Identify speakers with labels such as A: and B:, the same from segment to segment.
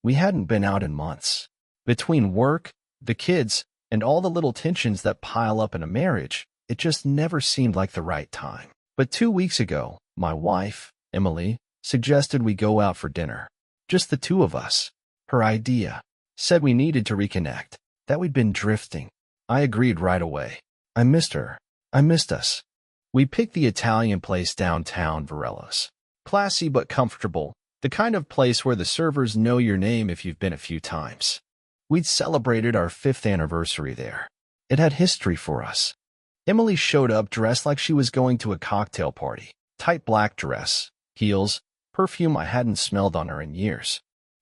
A: We hadn't been out in months. Between work, the kids, and all the little tensions that pile up in a marriage, it just never seemed like the right time. But 2 weeks ago, my wife, Emily, suggested we go out for dinner. Just the two of us. Her idea. Said we needed to reconnect, that we'd been drifting. I agreed right away. I missed her. I missed us. We picked the Italian place downtown, Varello's. Classy but comfortable, the kind of place where the servers know your name if you've been a few times. We'd celebrated our 5th anniversary there. It had history for us. Emily showed up dressed like she was going to a cocktail party. Tight black dress, heels, perfume I hadn't smelled on her in years.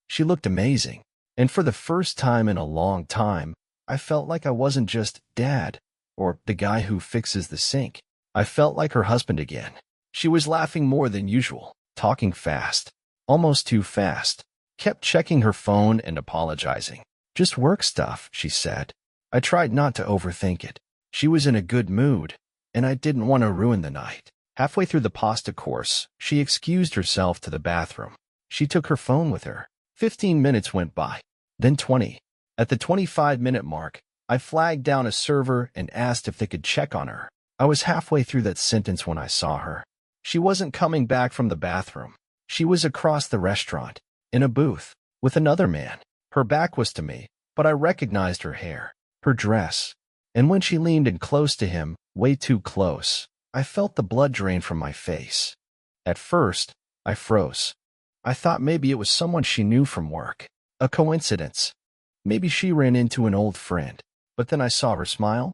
A: She looked amazing, and for the first time in a long time, I felt like I wasn't just dad or the guy who fixes the sink. I felt like her husband again. She was laughing more than usual, talking fast, almost too fast, kept checking her phone and apologizing. Just work stuff, she said. I tried not to overthink it. She was in a good mood, and I didn't want to ruin the night. Halfway through the pasta course, she excused herself to the bathroom. She took her phone with her. 15 minutes went by, then 20. At the 25-minute mark, I flagged down a server and asked if they could check on her. I was halfway through that sentence when I saw her. She wasn't coming back from the bathroom. She was across the restaurant, in a booth, with another man. Her back was to me, but I recognized her hair, her dress. And when she leaned in close to him, way too close, I felt the blood drain from my face. At first, I froze. I thought maybe it was someone she knew from work. A coincidence. Maybe she ran into an old friend. But then I saw her smile.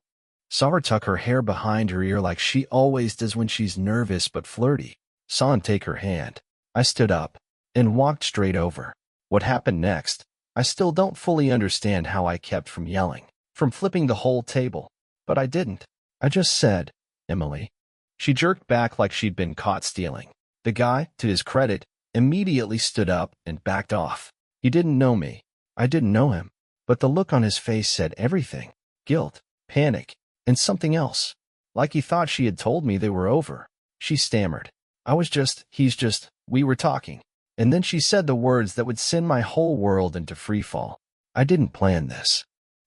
A: Saw her tuck her hair behind her ear like she always does when she's nervous but flirty. Saw him take her hand. I stood up and walked straight over. What happened next? I still don't fully understand how I kept from yelling, from flipping the whole table. But I didn't. I just said, Emily. She jerked back like she'd been caught stealing. The guy, to his credit, immediately stood up and backed off. He didn't know me. I didn't know him. But the look on his face said everything. Guilt, panic, and something else. Like he thought she had told me they were over. She stammered. We were talking. And then she said the words that would send my whole world into freefall. I didn't plan this.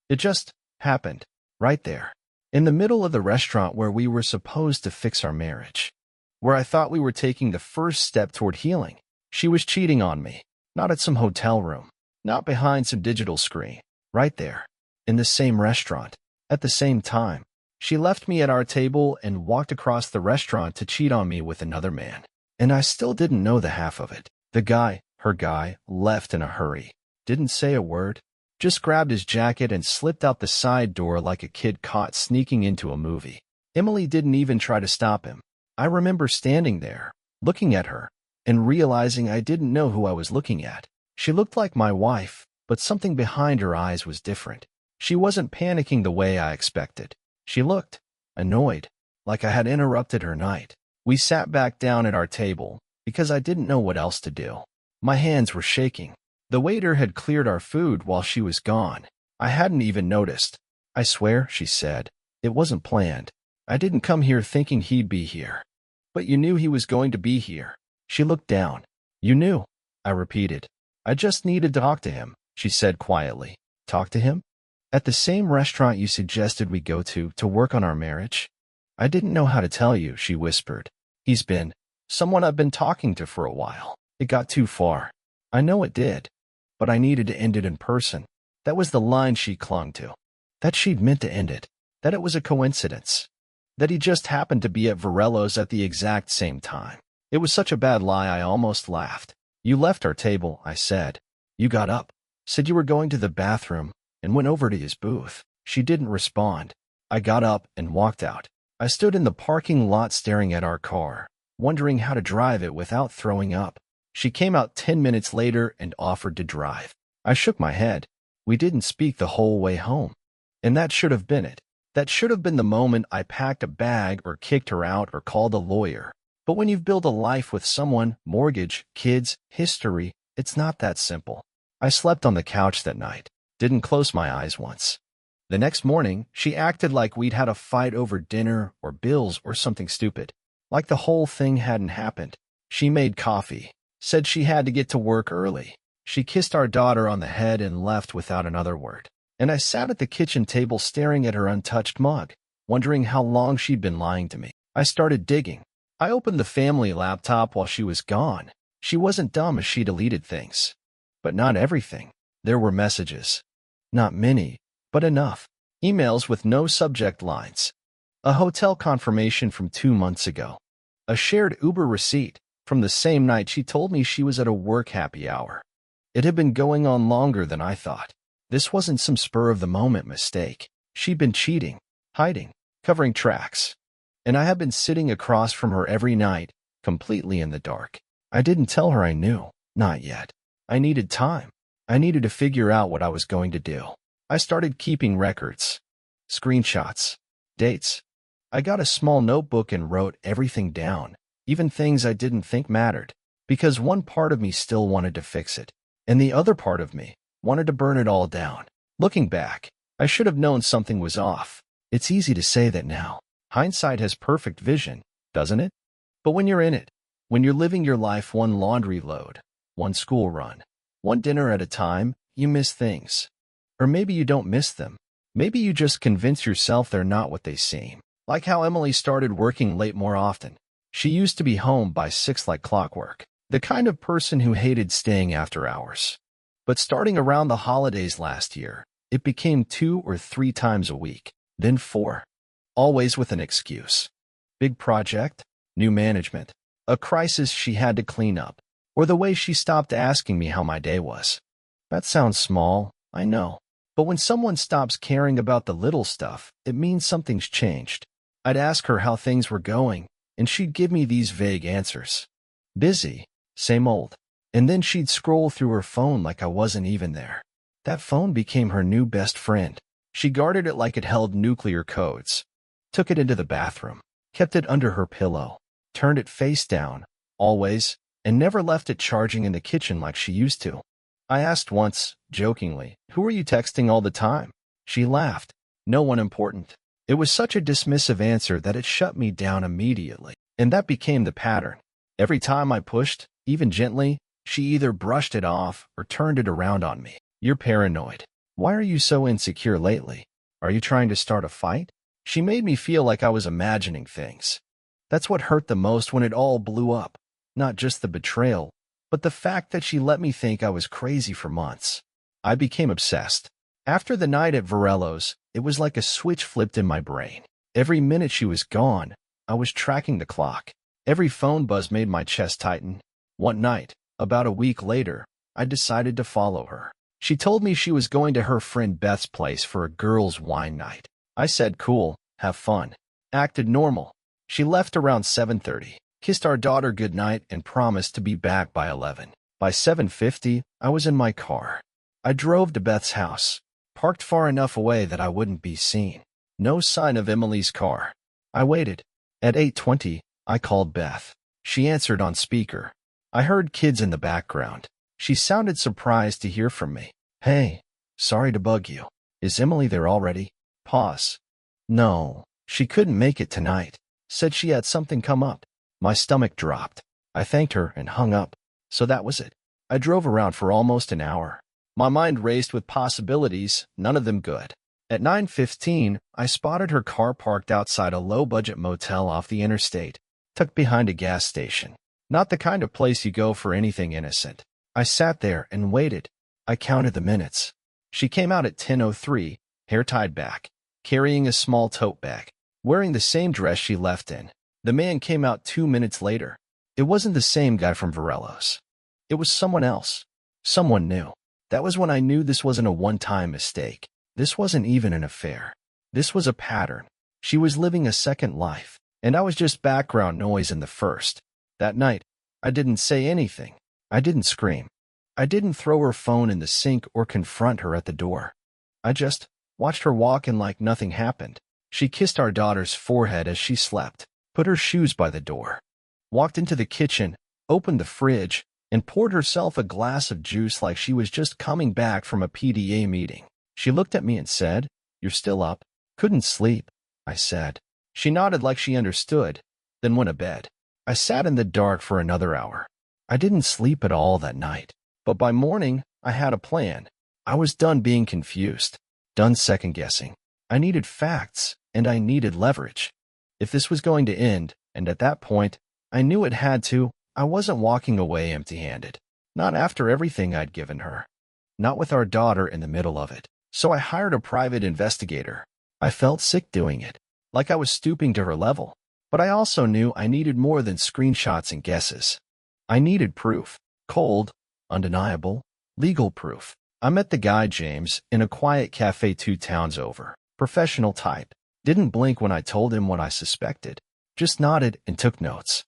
A: It just happened, right there, in the middle of the restaurant where we were supposed to fix our marriage, where I thought we were taking the first step toward healing. She was cheating on me, not at some hotel room, not behind some digital screen, right there, in the same restaurant, at the same time. She left me at our table and walked across the restaurant to cheat on me with another man. And I still didn't know the half of it. The guy, her guy, left in a hurry. Didn't say a word. Just grabbed his jacket and slipped out the side door like a kid caught sneaking into a movie. Emily didn't even try to stop him. I remember standing there, looking at her, and realizing I didn't know who I was looking at. She looked like my wife, but something behind her eyes was different. She wasn't panicking the way I expected. She looked annoyed, like I had interrupted her night. We sat back down at our table, because I didn't know what else to do. My hands were shaking. The waiter had cleared our food while she was gone. I hadn't even noticed. I swear, she said, it wasn't planned. I didn't come here thinking he'd be here. But you knew he was going to be here. She looked down. You knew, I repeated. I just needed to talk to him, she said quietly. Talk to him? At the same restaurant you suggested we go to work on our marriage? I didn't know how to tell you, she whispered. He's been someone I've been talking to for a while. It got too far. I know it did. But I needed to end it in person. That was the line she clung to. That she'd meant to end it. That it was a coincidence. That he just happened to be at Varello's at the exact same time. It was such a bad lie I almost laughed. You left our table, I said. You got up, said you were going to the bathroom, and went over to his booth. She didn't respond. I got up and walked out. I stood in the parking lot staring at our car, wondering how to drive it without throwing up. She came out 10 minutes later and offered to drive. I shook my head. We didn't speak the whole way home. And that should have been it. That should have been the moment I packed a bag or kicked her out or called a lawyer. But when you've built a life with someone, mortgage, kids, history, it's not that simple. I slept on the couch that night. Didn't close my eyes once. The next morning, she acted like we'd had a fight over dinner or bills or something stupid. Like the whole thing hadn't happened. She made coffee. Said she had to get to work early. She kissed our daughter on the head and left without another word. And I sat at the kitchen table staring at her untouched mug, wondering how long she'd been lying to me. I started digging. I opened the family laptop while she was gone. She wasn't dumb as she deleted things. But not everything. There were messages. Not many, but enough. Emails with no subject lines. A hotel confirmation from 2 months ago. A shared Uber receipt from the same night she told me she was at a work happy hour. It had been going on longer than I thought. This wasn't some spur-of-the-moment mistake. She'd been cheating, hiding, covering tracks. And I had been sitting across from her every night, completely in the dark. I didn't tell her I knew. Not yet. I needed time. I needed to figure out what I was going to do. I started keeping records, screenshots, dates. I got a small notebook and wrote everything down, even things I didn't think mattered, because one part of me still wanted to fix it, and the other part of me wanted to burn it all down. Looking back, I should have known something was off. It's easy to say that now. Hindsight has perfect vision, doesn't it? But when you're in it, when you're living your life one laundry load, one school run, one dinner at a time, you miss things. Or maybe you don't miss them. Maybe you just convince yourself they're not what they seem. Like how Emily started working late more often. She used to be home by 6 like clockwork. The kind of person who hated staying after hours. But starting around the holidays last year, it became 2 or 3 times a week, then 4. Always with an excuse. Big project, new management, a crisis she had to clean up, or the way she stopped asking me how my day was. That sounds small, I know. But when someone stops caring about the little stuff, it means something's changed. I'd ask her how things were going, and she'd give me these vague answers. Busy, same old. And then she'd scroll through her phone like I wasn't even there. That phone became her new best friend. She guarded it like it held nuclear codes. Took it into the bathroom, kept it under her pillow, turned it face down, always, and never left it charging in the kitchen like she used to. I asked once, jokingly, "Who are you texting all the time?" She laughed. "No one important." It was such a dismissive answer that it shut me down immediately. And that became the pattern. Every time I pushed, even gently, she either brushed it off or turned it around on me. "You're paranoid. Why are you so insecure lately? Are you trying to start a fight?" She made me feel like I was imagining things. That's what hurt the most when it all blew up. Not just the betrayal, but the fact that she let me think I was crazy for months. I became obsessed. After the night at Varello's, it was like a switch flipped in my brain. Every minute she was gone, I was tracking the clock. Every phone buzz made my chest tighten. One night, about a week later, I decided to follow her. She told me she was going to her friend Beth's place for a girls' wine night. I said, "Cool, have fun." Acted normal. She left around 7:30. Kissed our daughter goodnight and promised to be back by 11. By 7:50, I was in my car. I drove to Beth's house, parked far enough away that I wouldn't be seen. No sign of Emily's car. I waited. At 8:20, I called Beth. She answered on speaker. I heard kids in the background. She sounded surprised to hear from me. "Hey, sorry to bug you. Is Emily there already?" Pause. "No, she couldn't make it tonight. Said she had something come up." My stomach dropped. I thanked her and hung up. So that was it. I drove around for almost an hour. My mind raced with possibilities, none of them good. At 9:15, I spotted her car parked outside a low-budget motel off the interstate, tucked behind a gas station. Not the kind of place you go for anything innocent. I sat there and waited. I counted the minutes. She came out at 10:03, hair tied back, carrying a small tote bag, wearing the same dress she left in. The man came out 2 minutes later. It wasn't the same guy from Varello's. It was someone else. Someone new. That was when I knew this wasn't a one-time mistake. This wasn't even an affair. This was a pattern. She was living a second life, and I was just background noise in the first. That night, I didn't say anything. I didn't scream. I didn't throw her phone in the sink or confront her at the door. I just watched her walk in like nothing happened. She kissed our daughter's forehead as she slept, put her shoes by the door, walked into the kitchen, opened the fridge, and poured herself a glass of juice like she was just coming back from a PTA meeting. She looked at me and said, "You're still up?" "Couldn't sleep," I said. She nodded like she understood, then went to bed. I sat in the dark for another hour. I didn't sleep at all that night. But by morning, I had a plan. I was done being confused, done second-guessing. I needed facts, and I needed leverage. If this was going to end, and at that point, I knew it had to, I wasn't walking away empty-handed. Not after everything I'd given her. Not with our daughter in the middle of it. So I hired a private investigator. I felt sick doing it, like I was stooping to her level. But I also knew I needed more than screenshots and guesses. I needed proof. Cold, undeniable, legal proof. I met the guy, James, in a quiet cafe 2 towns over. Professional type. Didn't blink when I told him what I suspected. Just nodded and took notes.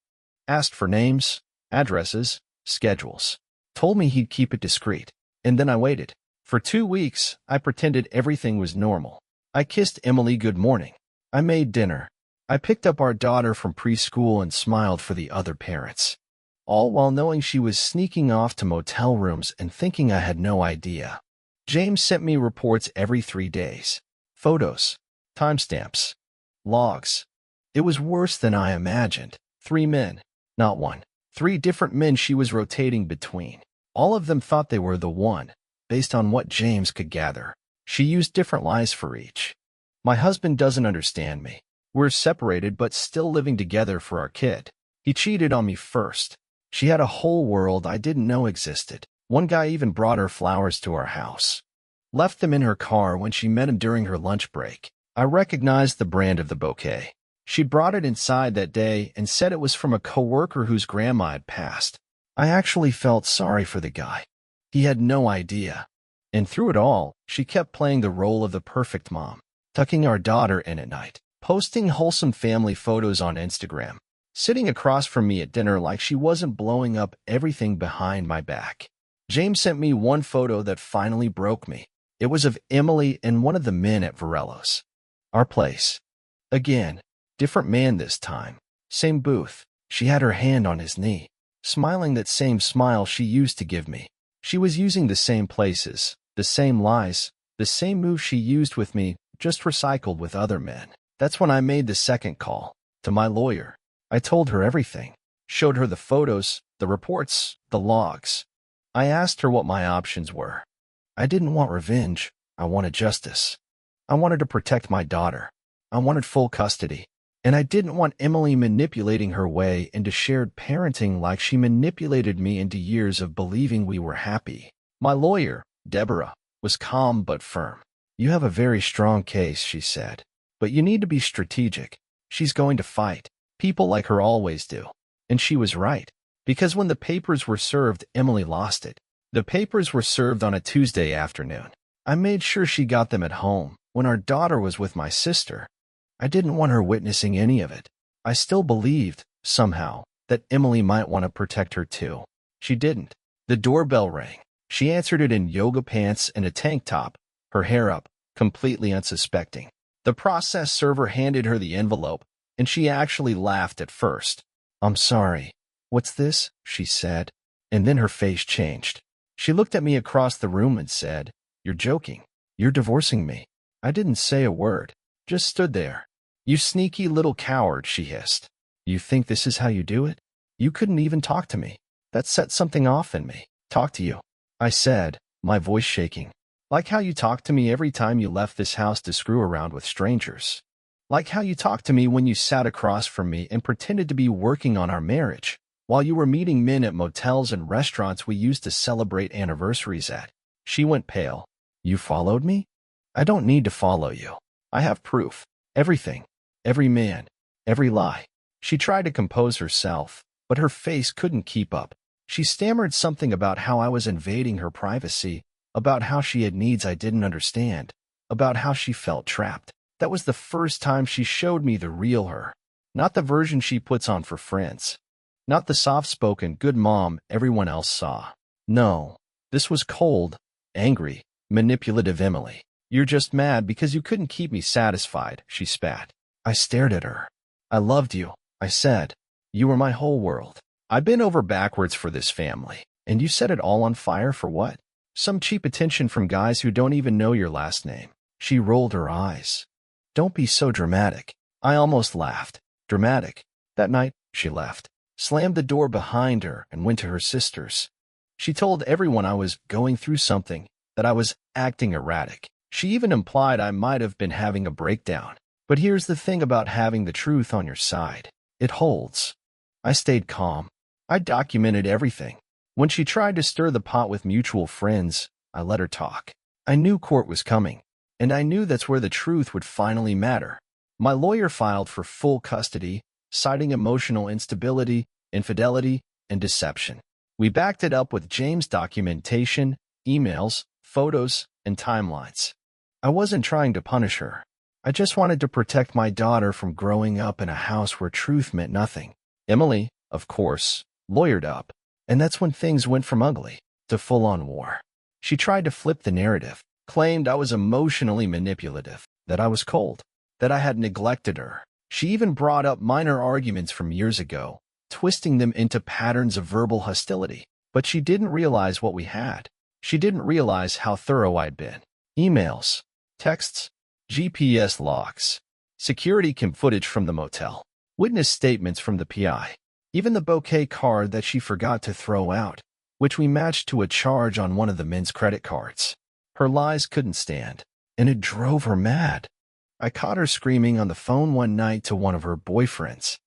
A: Asked for names, addresses, schedules. Told me he'd keep it discreet. And then I waited. For 2 weeks, I pretended everything was normal. I kissed Emily good morning. I made dinner. I picked up our daughter from preschool and smiled for the other parents. All while knowing she was sneaking off to motel rooms and thinking I had no idea. James sent me reports every 3 days. Photos, timestamps, logs. It was worse than I imagined. 3 men, not one. 3 different men she was rotating between. All of them thought they were the one, based on what James could gather. She used different lies for each. My husband doesn't understand me. We're separated but still living together for our kid. He cheated on me first. She had a whole world I didn't know existed. One guy even brought her flowers to our house. Left them in her car when she met him during her lunch break. I recognized the brand of the bouquet. She brought it inside that day and said it was from a coworker whose grandma had passed. I actually felt sorry for the guy. He had no idea. And through it all, she kept playing the role of the perfect mom, tucking our daughter in at night, posting wholesome family photos on Instagram, sitting across from me at dinner like she wasn't blowing up everything behind my back. James sent me one photo that finally broke me. It was of Emily and one of the men at Varello's. Our place. Again, different man this time. Same booth. She had her hand on his knee, smiling that same smile she used to give me. She was using the same places, the same lies, the same moves she used with me, just recycled with other men. That's when I made the second call, to my lawyer. I told her everything, showed her the photos, the reports, the logs. I asked her what my options were. I didn't want revenge. I wanted justice. I wanted to protect my daughter. I wanted full custody. And I didn't want Emily manipulating her way into shared parenting like she manipulated me into years of believing we were happy. My lawyer, Deborah, was calm but firm. You have a very strong case, she said. But you need to be strategic. She's going to fight. People like her always do. And she was right. Because when the papers were served, Emily lost it. The papers were served on a Tuesday afternoon. I made sure she got them at home, when our daughter was with my sister. I didn't want her witnessing any of it. I still believed, somehow, that Emily might want to protect her too. She didn't. The doorbell rang. She answered it in yoga pants and a tank top, her hair up, completely unsuspecting. The process server handed her the envelope, and she actually laughed at first. I'm sorry. What's this? She said. And then her face changed. She looked at me across the room and said, You're joking. You're divorcing me. I didn't say a word. Just stood there. You sneaky little coward, she hissed. You think this is how you do it? You couldn't even talk to me. That set something off in me. Talk to you, I said, my voice shaking. Like how you talked to me every time you left this house to screw around with strangers. Like how you talked to me when you sat across from me and pretended to be working on our marriage, while you were meeting men at motels and restaurants we used to celebrate anniversaries at. She went pale. You followed me? I don't need to follow you. I have proof. Everything. Every man. Every lie. She tried to compose herself, but her face couldn't keep up. She stammered something about how I was invading her privacy, about how she had needs I didn't understand, about how she felt trapped. That was the first time she showed me the real her, not the version she puts on for friends, not the soft-spoken good mom everyone else saw. No, this was cold, angry, manipulative Emily. You're just mad because you couldn't keep me satisfied, she spat. I stared at her. I loved you, I said. You were my whole world. I bent over backwards for this family, and you set it all on fire for what? Some cheap attention from guys who don't even know your last name. She rolled her eyes. Don't be so dramatic. I almost laughed. Dramatic. That night, she left, slammed the door behind her, and went to her sister's. She told everyone I was going through something, that I was acting erratic. She even implied I might have been having a breakdown. But here's the thing about having the truth on your side. It holds. I stayed calm. I documented everything. When she tried to stir the pot with mutual friends, I let her talk. I knew court was coming, and I knew that's where the truth would finally matter. My lawyer filed for full custody, citing emotional instability, infidelity, and deception. We backed it up with James' documentation, emails, photos, and timelines. I wasn't trying to punish her. I just wanted to protect my daughter from growing up in a house where truth meant nothing. Emily, of course, lawyered up, and that's when things went from ugly to full-on war. She tried to flip the narrative, claimed I was emotionally manipulative, that I was cold, that I had neglected her. She even brought up minor arguments from years ago, twisting them into patterns of verbal hostility. But she didn't realize what we had. She didn't realize how thorough I'd been. Emails, texts, GPS logs, security cam footage from the motel, witness statements from the PI, even the bouquet card that she forgot to throw out, which we matched to a charge on one of the men's credit cards. Her lies couldn't stand, and it drove her mad. I caught her screaming on the phone one night to one of her boyfriends.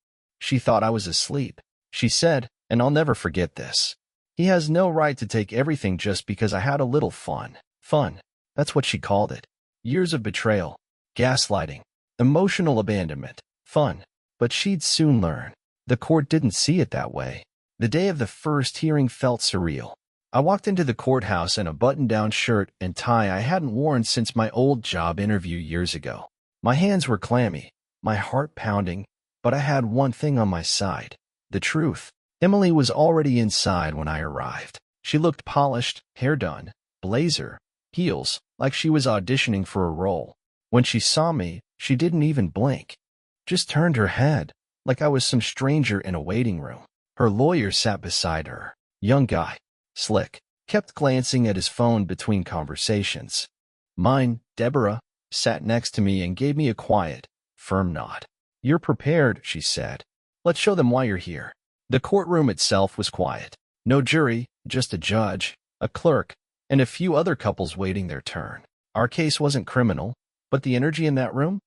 A: She thought I was asleep. She said, and I'll never forget this, "He has no right to take everything just because I had a little fun." Fun. That's what she called it. Years of betrayal, gaslighting, emotional abandonment. Fun. But she'd soon learn. The court didn't see it that way. The day of the first hearing felt surreal. I walked into the courthouse in a button-down shirt and tie I hadn't worn since my old job interview years ago. My hands were clammy, my heart pounding, but I had one thing on my side: the truth. Emily was already inside when I arrived. She looked polished, hair done, blazer, heels, like she was auditioning for a role. When she saw me, she didn't even blink. Just turned her head, like I was some stranger in a waiting room. Her lawyer sat beside her. Young guy, slick, kept glancing at his phone between conversations. Mine, Deborah, sat next to me and gave me a quiet, firm nod. "You're prepared," she said. "Let's show them why you're here." The courtroom itself was quiet. No jury, just a judge, a clerk, and a few other couples waiting their turn. Our case wasn't criminal, but the energy in that room?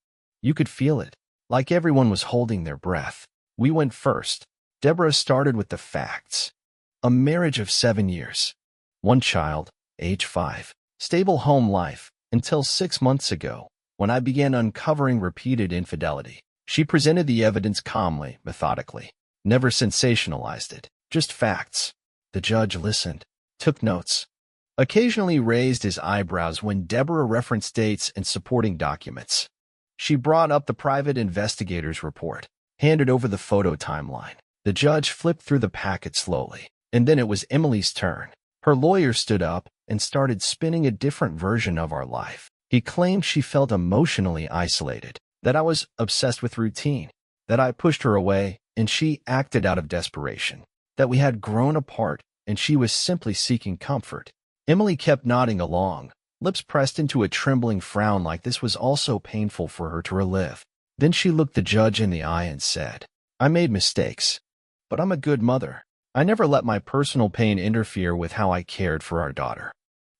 A: You could feel it, like everyone was holding their breath. We went first. Deborah started with the facts. A marriage of 7 years. One child, age 5. Stable home life, until 6 months ago, when I began uncovering repeated infidelity. She presented the evidence calmly, methodically. Never sensationalized it. Just facts. The judge listened, took notes, occasionally raised his eyebrows when Deborah referenced dates and supporting documents. She brought up the private investigator's report, handed over the photo timeline. The judge flipped through the packet slowly, and then it was Emily's turn. Her lawyer stood up and started spinning a different version of our life. He claimed she felt emotionally isolated, that I was obsessed with routine, that I pushed her away and she acted out of desperation, that we had grown apart and she was simply seeking comfort. Emily kept nodding along, lips pressed into a trembling frown like this was also painful for her to relive. Then she looked the judge in the eye and said, "I made mistakes, but I'm a good mother. I never let my personal pain interfere with how I cared for our daughter."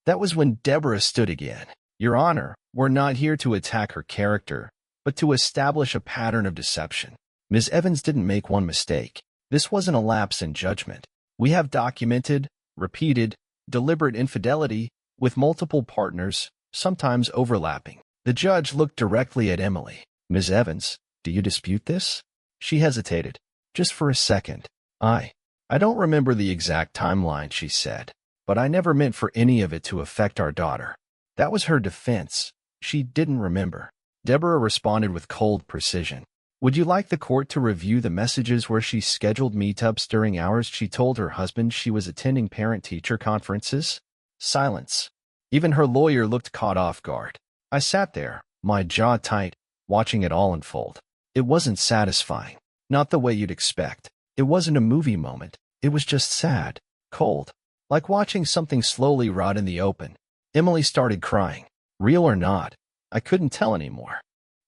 A: That was when Deborah stood again. "Your Honor, we're not here to attack her character, but to establish a pattern of deception. Ms. Evans didn't make one mistake. This wasn't a lapse in judgment. We have documented, repeated, deliberate infidelity with multiple partners, sometimes overlapping." The judge looked directly at Emily. "Ms. Evans, do you dispute this?" She hesitated, just for a second. I don't remember the exact timeline," she said, "but I never meant for any of it to affect our daughter." That was her defense. She didn't remember. Deborah responded with cold precision. "Would you like the court to review the messages where she scheduled meetups during hours she told her husband she was attending parent-teacher conferences?" Silence. Even her lawyer looked caught off guard. I sat there, my jaw tight, watching it all unfold. It wasn't satisfying. Not the way you'd expect. It wasn't a movie moment. It was just sad, cold, like watching something slowly rot in the open. Emily started crying. Real or not, I couldn't tell anymore.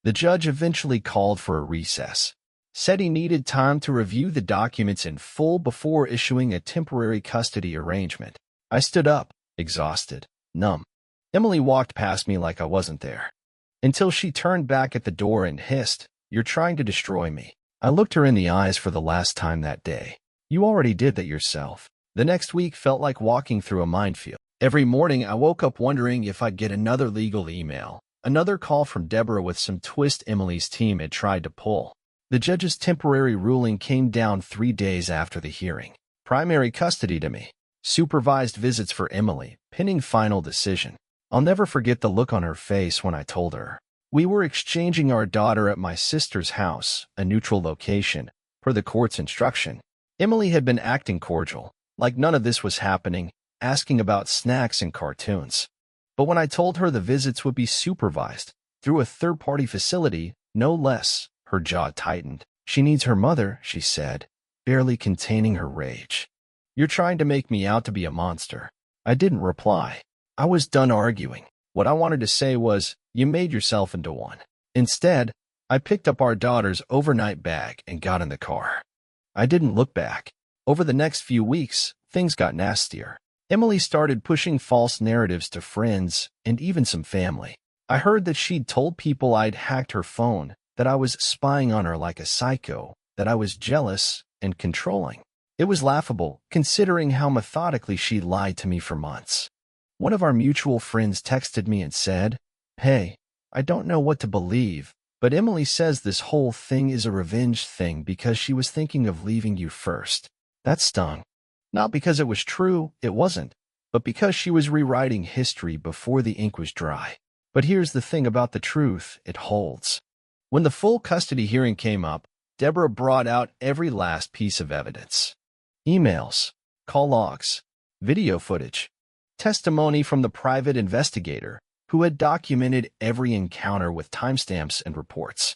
A: The judge eventually called for a recess, said he needed time to review the documents in full before issuing a temporary custody arrangement. I stood up, exhausted, numb. Emily walked past me like I wasn't there, until she turned back at the door and hissed, "You're trying to destroy me." I looked her in the eyes for the last time that day. "You already did that yourself." The next week felt like walking through a minefield. Every morning I woke up wondering if I'd get another legal email, another call from Deborah with some twist Emily's team had tried to pull. The judge's temporary ruling came down 3 days after the hearing. Primary custody to me. Supervised visits for Emily, pending final decision. I'll never forget the look on her face when I told her. We were exchanging our daughter at my sister's house, a neutral location, per the court's instruction. Emily had been acting cordial, like none of this was happening, asking about snacks and cartoons. But when I told her the visits would be supervised, through a third-party facility, no less, her jaw tightened. "She needs her mother," she said, barely containing her rage. "You're trying to make me out to be a monster." I didn't reply. I was done arguing. What I wanted to say was, "You made yourself into one." Instead, I picked up our daughter's overnight bag and got in the car. I didn't look back. Over the next few weeks, things got nastier. Emily started pushing false narratives to friends and even some family. I heard that she'd told people I'd hacked her phone, that I was spying on her like a psycho, that I was jealous and controlling. It was laughable, considering how methodically she lied to me for months. One of our mutual friends texted me and said, "Hey, I don't know what to believe, but Emily says this whole thing is a revenge thing because she was thinking of leaving you first." That stung. Not because it was true, it wasn't, but because she was rewriting history before the ink was dry. But here's the thing about the truth, it holds. When the full custody hearing came up, Deborah brought out every last piece of evidence. Emails, call logs, video footage, testimony from the private investigator who had documented every encounter with timestamps and reports.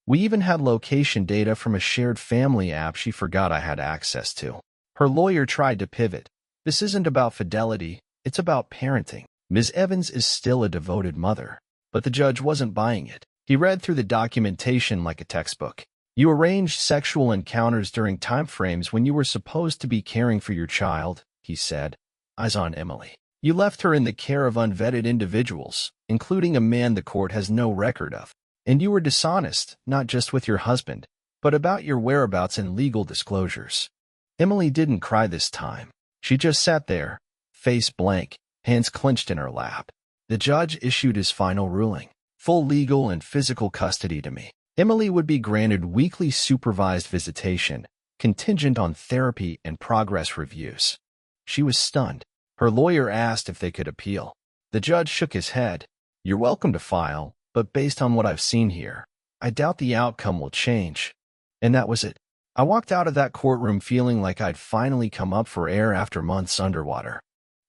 A: We even had location data from a shared family app she forgot I had access to. Her lawyer tried to pivot. "This isn't about fidelity, it's about parenting. Ms. Evans is still a devoted mother." But the judge wasn't buying it. He read through the documentation like a textbook. "You arranged sexual encounters during timeframes when you were supposed to be caring for your child," he said, eyes on Emily. "You left her in the care of unvetted individuals, including a man the court has no record of. And you were dishonest, not just with your husband, but about your whereabouts and legal disclosures." Emily didn't cry this time. She just sat there, face blank, hands clenched in her lap. The judge issued his final ruling. Full legal and physical custody to me. Emily would be granted weekly supervised visitation, contingent on therapy and progress reviews. She was stunned. Her lawyer asked if they could appeal. The judge shook his head. "You're welcome to file, but based on what I've seen here, I doubt the outcome will change." And that was it. I walked out of that courtroom feeling like I'd finally come up for air after months underwater.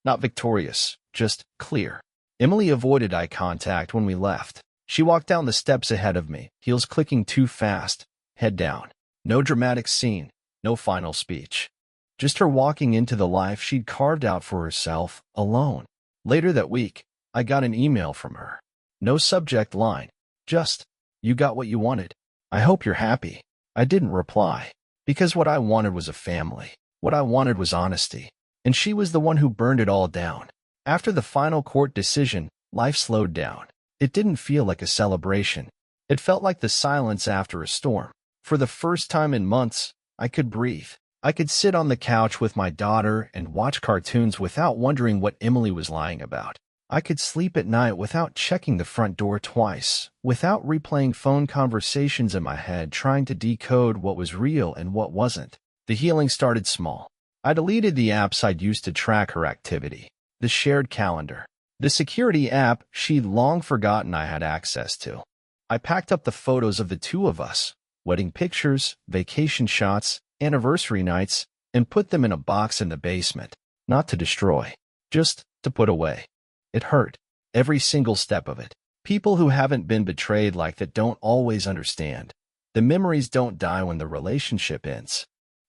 A: Not victorious, just clear. Emily avoided eye contact when we left. She walked down the steps ahead of me, heels clicking too fast, head down. No dramatic scene, no final speech. Just her walking into the life she'd carved out for herself, alone. Later that week, I got an email from her. No subject line, just, "You got what you wanted. I hope you're happy." I didn't reply, because what I wanted was a family. What I wanted was honesty. And she was the one who burned it all down. After the final court decision, life slowed down. It didn't feel like a celebration. It felt like the silence after a storm. For the first time in months, I could breathe. I could sit on the couch with my daughter and watch cartoons without wondering what Emily was lying about. I could sleep at night without checking the front door twice, without replaying phone conversations in my head trying to decode what was real and what wasn't. The healing started small. I deleted the apps I'd used to track her activity. The shared calendar. The security app she'd long forgotten I had access to. I packed up the photos of the two of us, wedding pictures, vacation shots, anniversary nights, and put them in a box in the basement. Not to destroy, just to put away. It hurt. Every single step of it. People who haven't been betrayed like that don't always understand. The memories don't die when the relationship ends.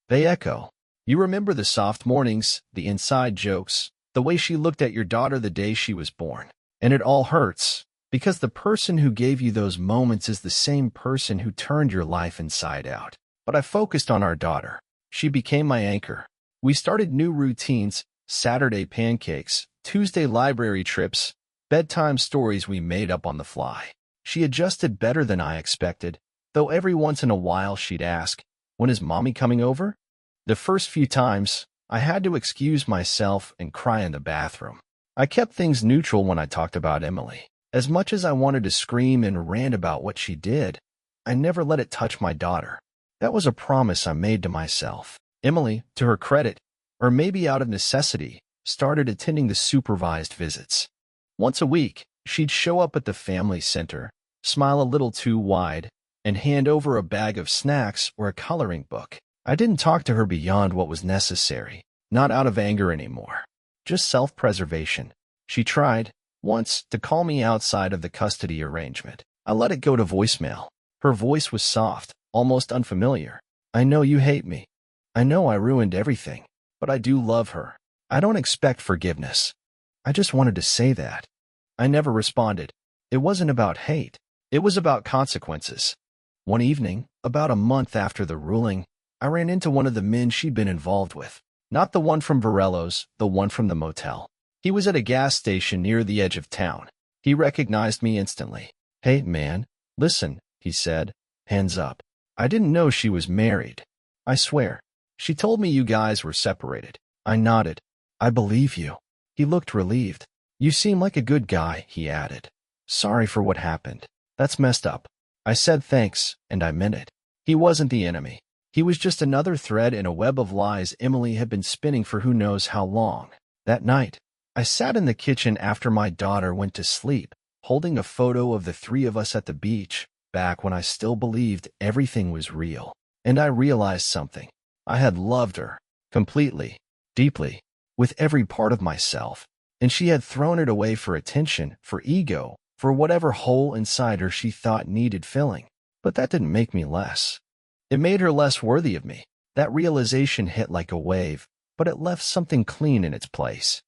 A: They echo. You remember the soft mornings, the inside jokes, the way she looked at your daughter the day she was born. And it all hurts, because the person who gave you those moments is the same person who turned your life inside out. But I focused on our daughter. She became my anchor. We started new routines, Saturday pancakes, Tuesday library trips, bedtime stories we made up on the fly. She adjusted better than I expected, though every once in a while she'd ask, "When is mommy coming over?" The first few times, I had to excuse myself and cry in the bathroom. I kept things neutral when I talked about Emily. As much as I wanted to scream and rant about what she did, I never let it touch my daughter. That was a promise I made to myself. Emily, to her credit, or maybe out of necessity, started attending the supervised visits. Once a week, she'd show up at the family center, smile a little too wide, and hand over a bag of snacks or a coloring book. I didn't talk to her beyond what was necessary, not out of anger anymore, just self-preservation. She tried, once, to call me outside of the custody arrangement. I let it go to voicemail. Her voice was soft, almost unfamiliar. "I know you hate me. I know I ruined everything, but I do love her. I don't expect forgiveness. I just wanted to say that." I never responded. It wasn't about hate. It was about consequences. One evening, about a month after the ruling, I ran into one of the men she'd been involved with. Not the one from Varello's, the one from the motel. He was at a gas station near the edge of town. He recognized me instantly. "Hey, man, listen," he said, "hands up. I didn't know she was married. I swear. She told me you guys were separated." I nodded. "I believe you." He looked relieved. "You seem like a good guy," he added. "Sorry for what happened. That's messed up." I said thanks, and I meant it. He wasn't the enemy. He was just another thread in a web of lies Emily had been spinning for who knows how long. That night, I sat in the kitchen after my daughter went to sleep, holding a photo of the three of us at the beach, back when I still believed everything was real. And I realized something. I had loved her, completely, deeply, with every part of myself, and she had thrown it away for attention, for ego, for whatever hole inside her she thought needed filling. But that didn't make me less. It made her less worthy of me. That realization hit like a wave, but it left something clean in its place.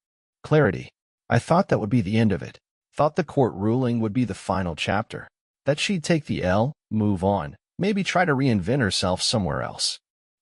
A: Clarity. I thought that would be the end of it. Thought the court ruling would be the final chapter. That she'd take the L, move on, maybe try to reinvent herself somewhere else.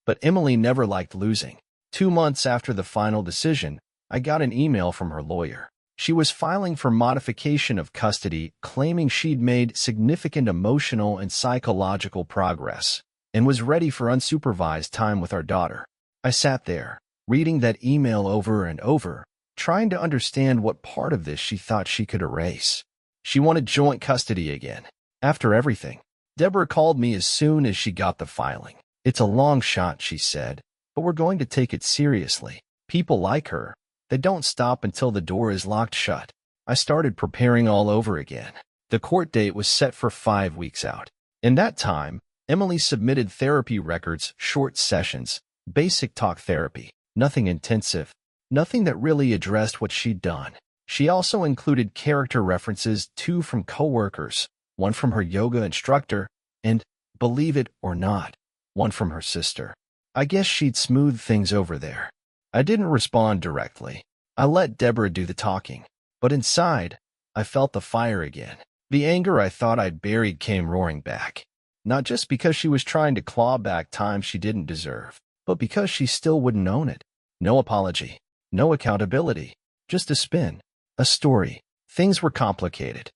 A: But Emily never liked losing. 2 months after the final decision, I got an email from her lawyer. She was filing for modification of custody, claiming she'd made significant emotional and psychological progress and was ready for unsupervised time with our daughter. I sat there, reading that email over and over, trying to understand what part of this she thought she could erase. She wanted joint custody again. After everything, Deborah called me as soon as she got the filing. "It's a long shot," she said, "but we're going to take it seriously. People like her, they don't stop until the door is locked shut." I started preparing all over again. The court date was set for 5 weeks out. In that time, Emily submitted therapy records, short sessions, basic talk therapy, nothing intensive, nothing that really addressed what she'd done. She also included character references, 2 from coworkers, 1 from her yoga instructor, and, believe it or not, 1 from her sister. I guess she'd smoothed things over there. I didn't respond directly. I let Deborah do the talking. But inside, I felt the fire again. The anger I thought I'd buried came roaring back. Not just because she was trying to claw back time she didn't deserve, but because she still wouldn't own it. No apology, no accountability, just a spin, a story. Things were complicated.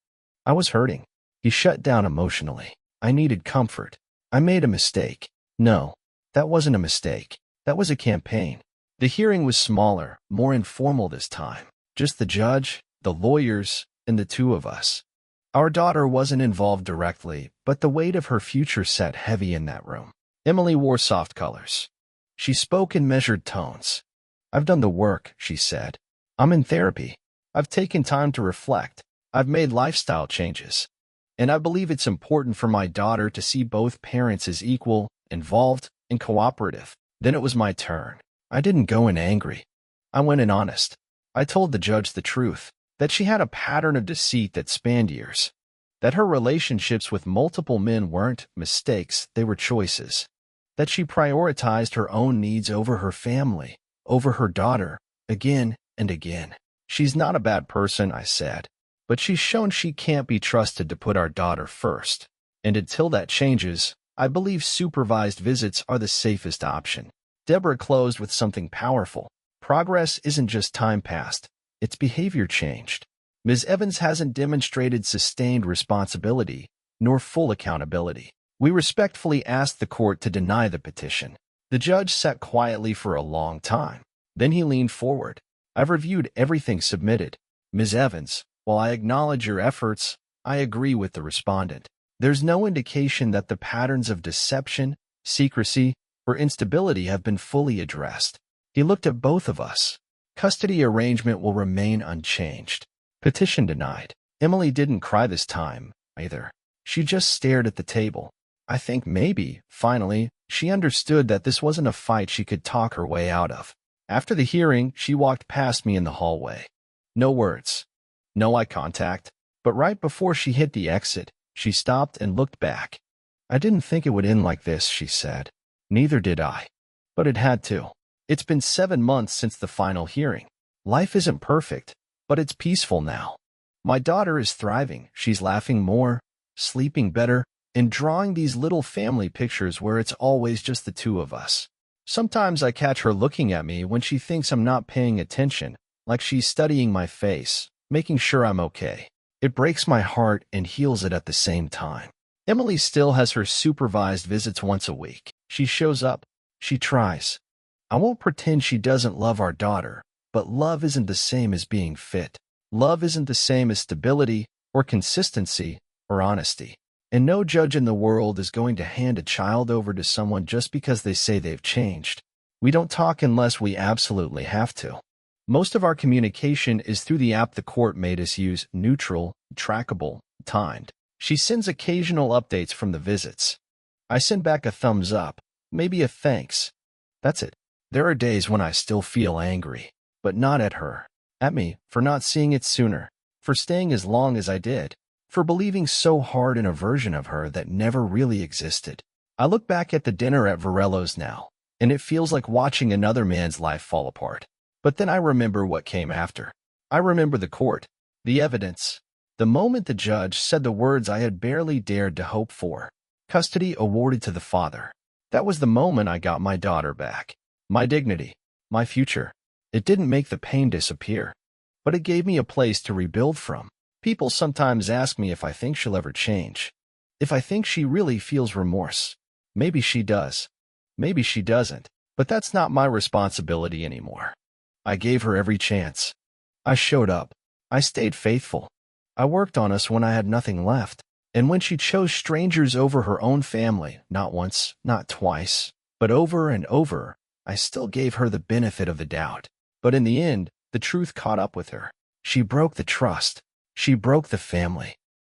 A: I was hurting. He shut down emotionally. I needed comfort. I made a mistake. No, that wasn't a mistake. That was a campaign. The hearing was smaller, more informal this time. Just the judge, the lawyers, and the 2 of us. Our daughter wasn't involved directly, but the weight of her future sat heavy in that room. Emily wore soft colors. She spoke in measured tones. "I've done the work," she said. "I'm in therapy. I've taken time to reflect. I've made lifestyle changes. And I believe it's important for my daughter to see both parents as equal, involved, and cooperative." Then it was my turn. I didn't go in angry. I went in honest. I told the judge the truth, that she had a pattern of deceit that spanned years, that her relationships with multiple men weren't mistakes, they were choices, that she prioritized her own needs over her family, over her daughter, again and again. "She's not a bad person," I said, "but she's shown she can't be trusted to put our daughter first. And until that changes, I believe supervised visits are the safest option." Deborah closed with something powerful. Progress isn't just time passed, it's behavior changed. Ms. Evans hasn't demonstrated sustained responsibility nor full accountability. We respectfully asked the court to deny the petition. The judge sat quietly for a long time. Then he leaned forward. I've reviewed everything submitted. Ms. Evans, while I acknowledge your efforts, I agree with the respondent. There's no indication that the patterns of deception, secrecy, or instability have been fully addressed. He looked at both of us. Custody arrangement will remain unchanged. Petition denied. Emily didn't cry this time, either. She just stared at the table. I think maybe, finally, she understood that this wasn't a fight she could talk her way out of. After the hearing, she walked past me in the hallway. No words. No eye contact. But right before she hit the exit, she stopped and looked back. I didn't think it would end like this, she said. Neither did I. But it had to. It's been 7 months since the final hearing. Life isn't perfect, but it's peaceful now. My daughter is thriving. She's laughing more, sleeping better, and drawing these little family pictures where it's always just the two of us. Sometimes I catch her looking at me when she thinks I'm not paying attention, like she's studying my face, making sure I'm okay. It breaks my heart and heals it at the same time. Emily still has her supervised visits once a week. She shows up. She tries. I won't pretend she doesn't love our daughter, but love isn't the same as being fit. Love isn't the same as stability or consistency or honesty. And no judge in the world is going to hand a child over to someone just because they say they've changed. We don't talk unless we absolutely have to. Most of our communication is through the app the court made us use, neutral, trackable, timed. She sends occasional updates from the visits. I send back a thumbs up, maybe a thanks. That's it. There are days when I still feel angry, but not at her. At me, for not seeing it sooner, for staying as long as I did, for believing so hard in a version of her that never really existed. I look back at the dinner at Varello's now, and it feels like watching another man's life fall apart. But then I remember what came after. I remember the court, the evidence, the moment the judge said the words I had barely dared to hope for. Custody awarded to the father. That was the moment I got my daughter back. My dignity, my future. It didn't make the pain disappear, but it gave me a place to rebuild from. People sometimes ask me if I think she'll ever change. If I think she really feels remorse. Maybe she does. Maybe she doesn't. But that's not my responsibility anymore. I gave her every chance. I showed up. I stayed faithful. I worked on us when I had nothing left. And when she chose strangers over her own family, not once, not twice, but over and over, I still gave her the benefit of the doubt. But in the end, the truth caught up with her. She broke the trust. She broke the family.